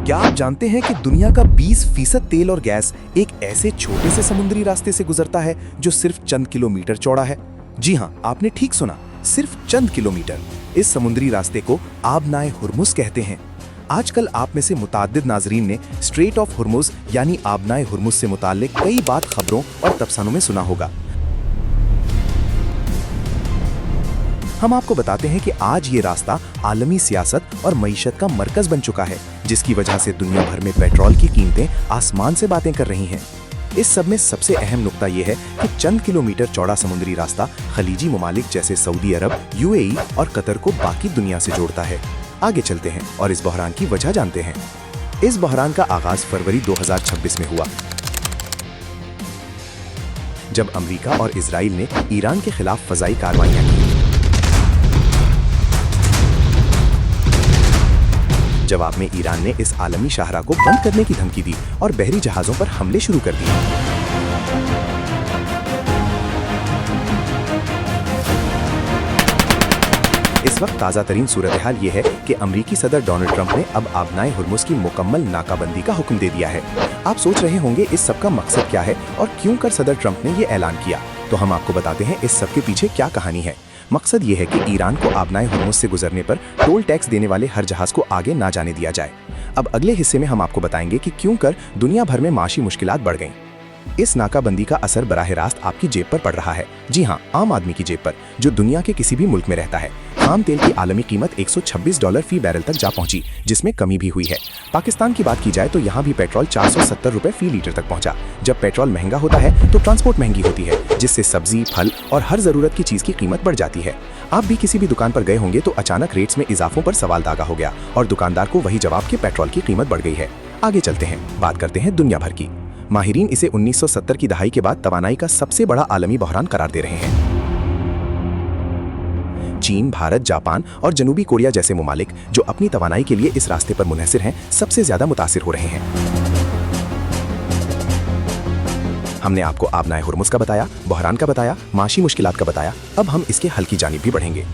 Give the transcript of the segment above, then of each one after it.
क्या आप जानते हैं कि दुनिया का 20% तेल और गैस एक ऐसे छोटे से समुद्री रास्ते से गुजरता है जो सिर्फ चंद किलोमीटर चौड़ा है? जी हाँ, आपने ठीक सुना, सिर्फ चंद किलोमीटर। इस समुद्री रास्ते को आबनाए हुर्मुज कहते हैं। आजकल आप में से मुताद्दिद नाजरीन ने स्ट्रेट ऑफ हुर्मुज यानी आबनाए हुर्मुज से मुताल्लिक कई बात खबरों और तफसानों में सुना होगा। हम आपको बताते हैं कि आज ये रास्ता आलमी सियासत और मईशत का मरकज बन चुका है, जिसकी वजह से दुनिया भर में पेट्रोल की कीमतें आसमान से बातें कर रही हैं। इस सब में सबसे अहम नुक्ता यह है कि चंद किलोमीटर चौड़ा समुद्री रास्ता खलीजी ममालिक जैसे सऊदी अरब, यूएई और कतर को बाकी दुनिया से जोड़ता है। आगे चलते हैं और इस बहरान की वजह जानते हैं। इस बहरान का आगाज फरवरी 2026 में हुआ, जब अमेरिका और इजराइल ने ईरान के खिलाफ फजाई कार्रवाइयां की। जवाब में ईरान ने इस आलमी शाहरा को बंद करने की धमकी दी और बहरी जहाजों पर हमले शुरू कर दिए। इस वक्त ताज़ा तरीन सूरत हाल ये है कि अमरीकी सदर डोनाल्ड ट्रंप ने अब आबनाए हुर्मुज की मुकम्मल नाकाबंदी का हुक्म दे दिया है। आप सोच रहे होंगे इस सब का मकसद क्या है और क्यों कर सदर ट्रंप ने ये ऐलान किया, तो हम आपको बताते हैं इस सब के पीछे क्या कहानी है। मकसद ये है कि ईरान को आबनाए हुर्मुज से गुजरने पर टोल टैक्स देने वाले हर जहाज को आगे ना जाने दिया जाए। अब अगले हिस्से में हम आपको बताएंगे कि क्यों कर दुनिया भर में माशी मुश्किलात बढ़ गईं। इस नाकाबंदी का असर बराह रास्त आपकी जेब पर पड़ रहा है। जी हाँ, आम आदमी की जेब पर, जो दुनिया के किसी भी मुल्क में रहता है। खाम तेल की आलमी कीमत $126 फी बैरल तक जा पहुंची, जिसमें कमी भी हुई है। पाकिस्तान की बात की जाए तो यहाँ भी पेट्रोल 470 रुपए फी लीटर तक पहुंचा। जब पेट्रोल महंगा होता है तो ट्रांसपोर्ट महंगी होती है, जिससे सब्जी, फल और हर जरूरत की चीज की कीमत बढ़ जाती है। आप भी किसी भी दुकान पर गए होंगे तो अचानक रेट्स में इजाफों पर सवाल दागा हो गया और दुकानदार को वही जवाब कि पेट्रोल की कीमत बढ़ गई है। आगे चलते हैं, बात करते हैं दुनिया भर की। माहिरीन इसे 1970 की दहाई के बाद तवानाई का सबसे बड़ा आलमी बहरान करार दे रहे हैं। चीन, भारत, जापान और जनूबी कोरिया जैसे ममालिक जो अपनी तवानाई के लिए इस रास्ते पर मुनहसिर हैं, सबसे ज्यादा मुतासिर हो रहे हैं। हमने आपको आबनाए हुर्मुज का बताया, बहरान का बताया, माशी मुश्किलात का बताया। अब हम इसके हल की जानिब भी बढ़ेंगे।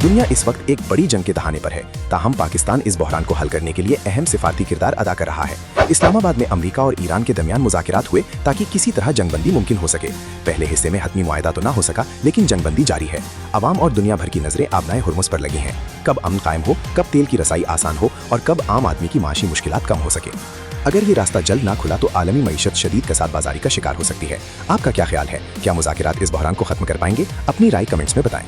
दुनिया इस वक्त एक बड़ी जंग के दहाने पर है, ताहम पाकिस्तान इस बहरान को हल करने के लिए अहम सिफारती किरदार अदा कर रहा है। इस्लामाबाद में अमेरिका और ईरान के दरमियान मुज़ाकिरात हुए ताकि किसी तरह जंगबंदी मुमकिन हो सके। पहले हिस्से में हतमी मुआहदा तो ना हो सका, लेकिन जंगबंदी जारी है। अवाम और दुनिया भर की नजरें आबनाए हुर्मुज पर लगी हैं। कब अमन कायम हो, कब तेल की रसाई आसान हो और कब आम आदमी की माशी मुश्किलात कम हो सके। अगर ये रास्ता जल्द ना खुला तो आलमी मईशत शदीद कसाद बाजारी का शिकार हो सकती है। आपका क्या ख्याल है? क्या मुज़ाकिरात इस बहरान को खत्म कर पाएंगे? अपनी राय कमेंट्स में बताएं।